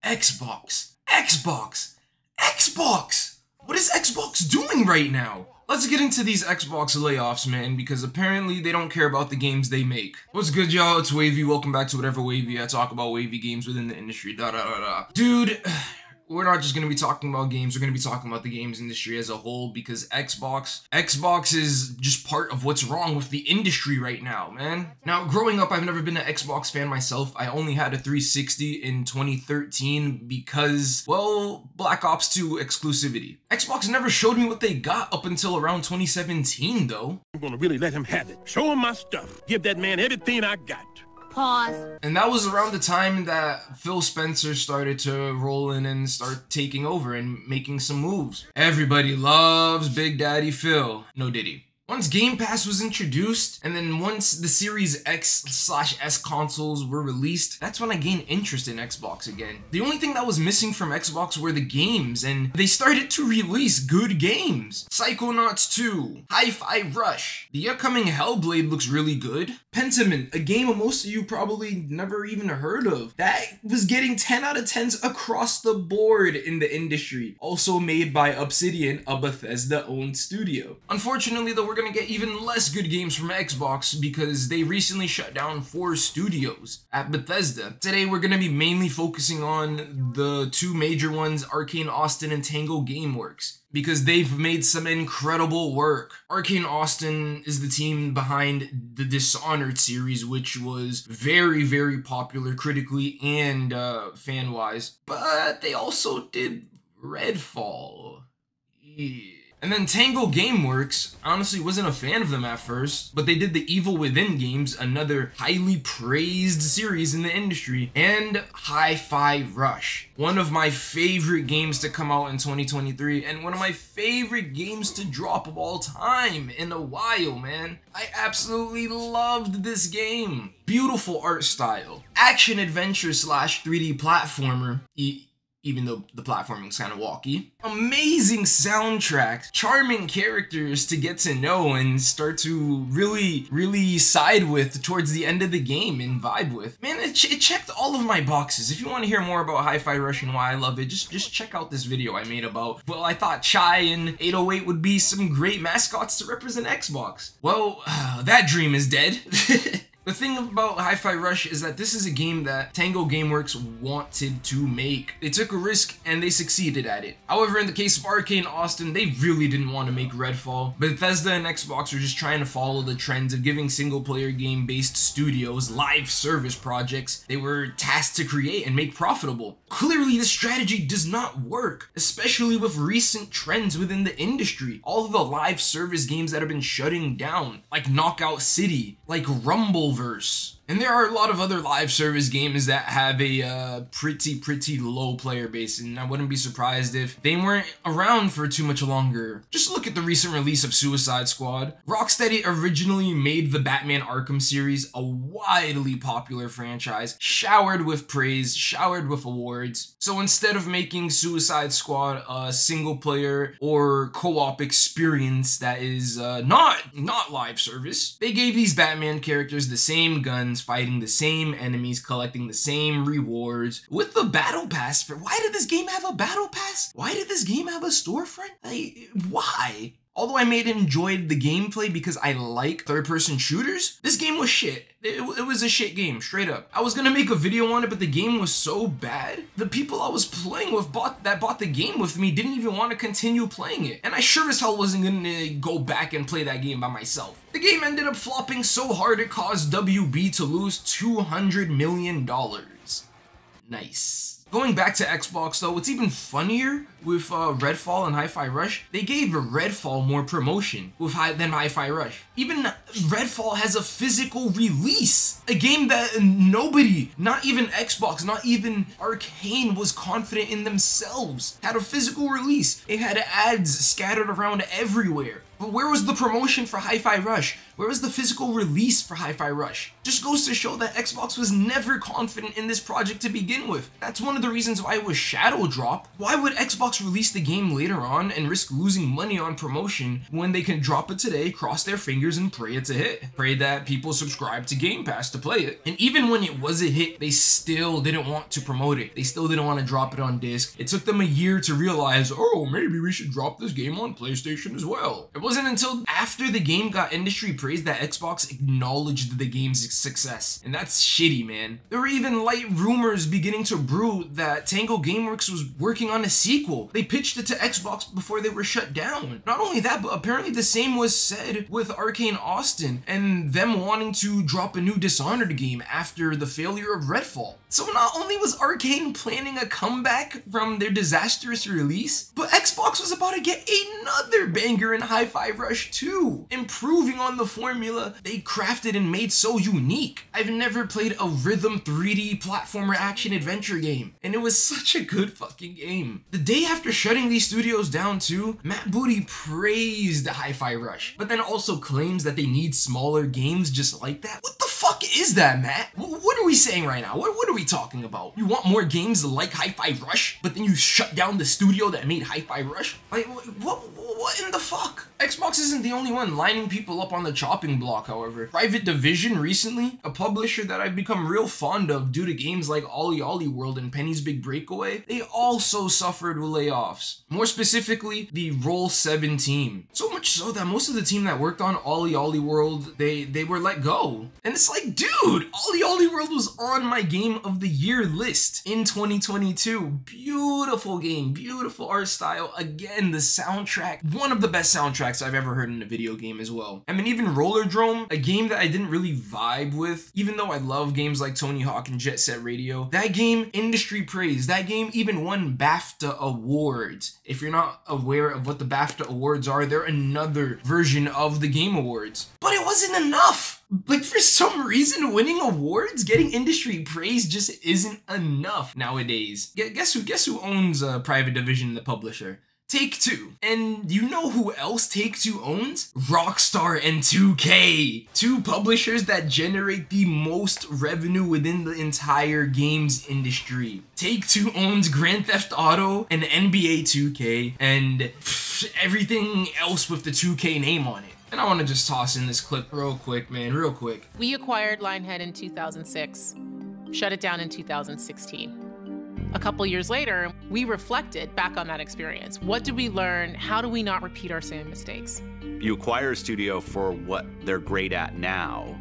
Xbox. What is Xbox doing right now? Let's get into these Xbox layoffs, man, because apparently they don't care about the games they make. What's good, y'all? It's Wavvy. Welcome back to WhateverWavy. I talk about wavy games within the industry. Dude, we're not just going to be talking about games. We're going to be talking about the games industry as a whole, because Xbox is just part of what's wrong with the industry right now, man. Now, growing up, I've never been an Xbox fan myself. I only had a 360 in 2013 because, well, Black Ops 2 exclusivity. Xbox never showed me what they got up until around 2017, though. I'm gonna really let him have it. Show him my stuff. Give that man everything I got. Pause. And that was around the time that Phil Spencer started to roll in and start taking over and making some moves. Everybody loves Big Daddy Phil. No diddy. Once Game Pass was introduced, and then once the Series X/S consoles were released, that's when I gained interest in Xbox again. The only thing that was missing from Xbox were the games, and they started to release good games. Psychonauts 2, Hi-Fi Rush, the upcoming Hellblade looks really good. Pentiment, a game most of you probably never even heard of, that was getting 10 out of 10s across the board in the industry. Also made by Obsidian, a Bethesda-owned studio. Unfortunately, though, we're gonna get even less good games from Xbox because they recently shut down 4 studios at Bethesda. Today we're gonna be mainly focusing on the 2 major ones, Arcane Austin and Tango Gameworks, because they've made some incredible work. Arcane Austin is the team behind the Dishonored series, which was very, very popular critically and fan-wise, but they also did Redfall. Yeah. And then Tango Gameworks, honestly wasn't a fan of them at first, but they did the Evil Within games, another highly praised series in the industry, and Hi-Fi Rush, one of my favorite games to come out in 2023, and one of my favorite games to drop of all time in a while, man. I absolutely loved this game. Beautiful art style, action adventure / 3D platformer, even though the platforming's kind of walky. Amazing soundtrack, charming characters to get to know and start to really side with towards the end of the game and vibe with. Man, it checked all of my boxes. If you want to hear more about Hi-Fi Rush and why I love it, just check out this video I made about, well, I thought Chai and 808 would be some great mascots to represent Xbox. Well, that dream is dead. The thing about Hi-Fi Rush is that this is a game that Tango Gameworks wanted to make. They took a risk and they succeeded at it. However, in the case of Arcane Austin, they really didn't want to make Redfall. Bethesda and Xbox were just trying to follow the trends of giving single-player game-based studios live service projects they were tasked to create and make profitable. Clearly, this strategy does not work, especially with recent trends within the industry. All of the live service games that have been shutting down, like Knockout City, like Rumbleverse. And there are a lot of other live service games that have a pretty low player base, and I wouldn't be surprised if they weren't around for too much longer. Just look at the recent release of Suicide Squad. Rocksteady originally made the Batman Arkham series a widely popular franchise, showered with praise, showered with awards. So instead of making Suicide Squad a single player or co-op experience that is not live service, they gave these Batman characters the same guns, fighting the same enemies, collecting the same rewards, with the battle pass. Why did this game have a battle pass? Why did this game have a storefront? Like, why? Although I may have enjoyed the gameplay because I like third-person shooters, this game was shit. It was a shit game, straight up. I was gonna make a video on it, but the game was so bad. The people I was playing with that bought the game with me didn't even want to continue playing it. And I sure as hell wasn't gonna go back and play that game by myself. The game ended up flopping so hard it caused WB to lose $200 million. Nice. Going back to Xbox though, what's even funnier with Redfall and Hi-Fi Rush, they gave Redfall more promotion than Hi-Fi Rush. Even Redfall has a physical release. A game that nobody, not even Xbox, not even Arcane, was confident in themselves, had a physical release. It had ads scattered around everywhere. But where was the promotion for Hi-Fi Rush? Where was the physical release for Hi-Fi Rush? Just goes to show that Xbox was never confident in this project to begin with. That's one of the reasons why it was shadow dropped. Why would Xbox release the game later on and risk losing money on promotion when they can drop it today, cross their fingers, and pray it's a hit? Pray that people subscribe to Game Pass to play it. And even when it was a hit, they still didn't want to promote it. They still didn't want to drop it on disc. It took them a year to realize, oh, maybe we should drop this game on PlayStation as well. It wasn't until after the game got industry praise that Xbox acknowledged the game's success. And that's shitty, man. There were even light rumors beginning to brew that Tango Gameworks was working on a sequel. They pitched it to Xbox before they were shut down. Not only that, but apparently the same was said with Arcane Austin and them wanting to drop a new Dishonored game after the failure of Redfall. So not only was Arcane planning a comeback from their disastrous release, but Xbox was about to get another banger in Hi-Fi Rush 2, improving on the formula they crafted and made so unique. I've never played a rhythm 3D platformer action adventure game, and it was such a good fucking game. The day after shutting these studios down too, Matt Booty praised Hi-Fi Rush, but then also claims that they need smaller games just like that. What the fuck is that, Matt? What are we saying right now? What are we talking about? You want more games like Hi-Fi Rush, but then you shut down the studio that made Hi-Fi Rush? Like, what in the fuck? Xbox isn't the only one lining people up on the chopping block, however. Private Division recently, a publisher that I've become real fond of due to games like Ollie Ollie World and Penny's Big Breakaway, they also suffered with layoffs. More specifically, the Roll 7 team. So much so that most of the team that worked on Ollie Ollie World, they were let go. And it's like, dude, Ollie Ollie World was on my Game of the Year list in 2022. Beautiful game, beautiful art style. Again, the soundtrack, one of the best soundtracks I've ever heard in a video game as well. I mean, even Rollerdrome, a game that I didn't really vibe with, even though I love games like Tony Hawk and Jet Set Radio, that game, industry praise. That game even won BAFTA awards. If you're not aware of what the BAFTA awards are, they're another version of the Game Awards. But it wasn't enough. Like, for some reason, winning awards, getting industry praise just isn't enough nowadays. Guess who owns Private Division, the publisher? Take-Two. And you know who else Take-Two owns? Rockstar and 2K. Two publishers that generate the most revenue within the entire games industry. Take-Two owns Grand Theft Auto and NBA 2K and everything else with the 2K name on it. And I want to just toss in this clip real quick, man, real quick. We acquired Lionhead in 2006, shut it down in 2016. A couple years later, we reflected back on that experience. What did we learn? How do we not repeat our same mistakes? You acquire a studio for what they're great at now,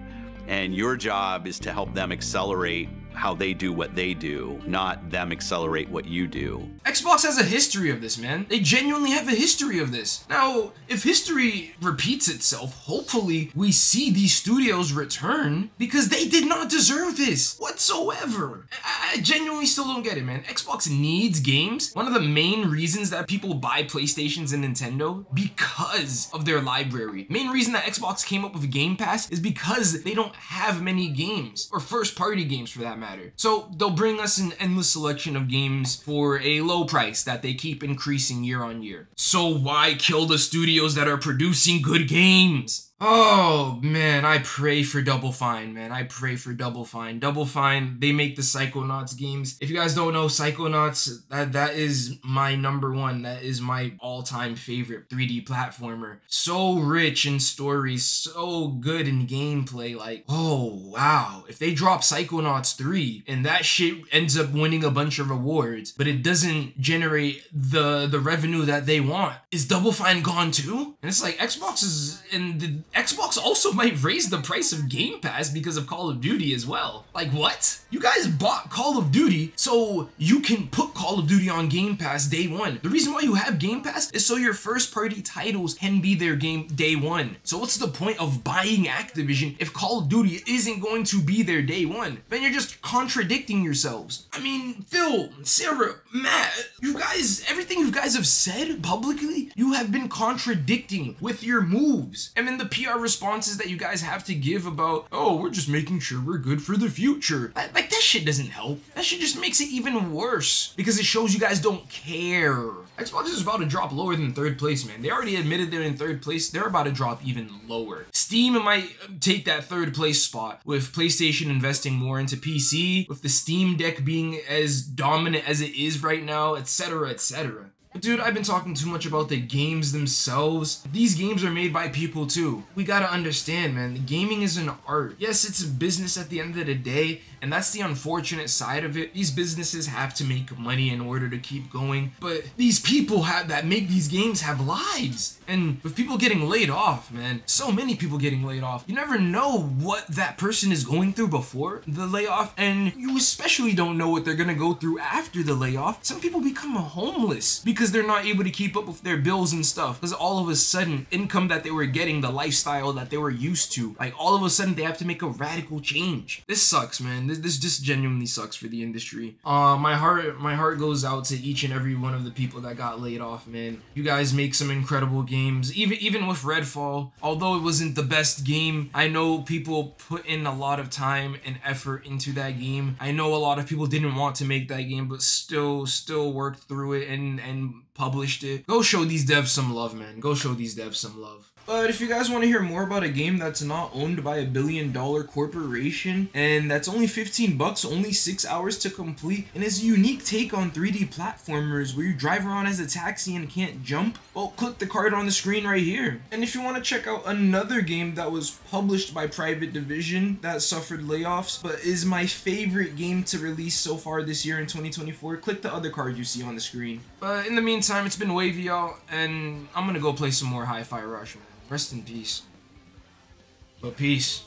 and your job is to help them accelerate how they do what they do, not them accelerate what you do. Xbox has a history of this, man. They genuinely have a history of this. Now, if history repeats itself, hopefully we see these studios return because they did not deserve this whatsoever. I genuinely still don't get it, man. Xbox needs games. One of the main reasons that people buy PlayStations and Nintendo, because of their library. Main reason that Xbox came up with Game Pass is because they don't have many games, or first-party games for that matter. So they'll bring us an endless selection of games for a low price that they keep increasing year on year. So why kill the studios that are producing good games? Oh man, I pray for Double Fine, man. I pray for Double Fine. Double Fine, they make the Psychonauts games. If you guys don't know, Psychonauts, that is my #1. That is my all-time favorite 3D platformer. So rich in stories, so good in gameplay. Like, oh wow. If they drop Psychonauts 3 and that shit ends up winning a bunch of awards, but it doesn't generate the revenue that they want, is Double Fine gone too? And it's like Xbox also might raise the price of Game Pass because of Call of Duty as well. Like, what? You guys bought Call of Duty so you can put Call of Duty on Game Pass day one. The reason why you have Game Pass is so your first-party titles can be their game day one. So what's the point of buying Activision if Call of Duty isn't going to be there day one? Then you're just contradicting yourselves. I mean, Phil, Sarah, Matt, you guys, everything you guys have said publicly, you have been contradicting with your moves. And then the PR responses that you guys have to give about, oh, we're just making sure we're good for the future. Like, that shit doesn't help. That shit just makes it even worse because it shows you guys don't care. Xbox is about to drop lower than 3rd place, man. They already admitted they're in 3rd place. They're about to drop even lower. Steam might take that 3rd place spot with PlayStation investing more into PC, with the Steam Deck being as dominant as it is right now, etc., etc. But dude, I've been talking too much about the games themselves. These games are made by people too. We gotta understand, man, the gaming is an art. Yes, it's a business at the end of the day, and that's the unfortunate side of it. These businesses have to make money in order to keep going, but these people that make these games have lives. And with people getting laid off, man, so many people getting laid off, you never know what that person is going through before the layoff, and you especially don't know what they're gonna go through after the layoff. Some people become homeless because they're not able to keep up with their bills and stuff, because all of a sudden income that they were getting, the lifestyle that they were used to, like all of a sudden they have to make a radical change. This sucks, man. This just genuinely sucks for the industry. My heart goes out to each and every one of the people that got laid off, man. You guys make some incredible games. Even with Redfall, although it wasn't the best game, I know people put in a lot of time and effort into that game. I know a lot of people didn't want to make that game, but still worked through it and published it. Go show these devs some love, man. Go show these devs some love. But if you guys want to hear more about a game that's not owned by a billion-dollar corporation and that's only 15 bucks, only 6 hours to complete, and is a unique take on 3D platformers where you drive around as a taxi and can't jump, well, click the card on the screen right here. And if you want to check out another game that was published by Private Division that suffered layoffs but is my favorite game to release so far this year in 2024, click the other card you see on the screen. But in the meantime, it's been WaavvyyD, y'all, and I'm gonna go play some more Hi-Fi Rush, man. Rest in peace. But peace.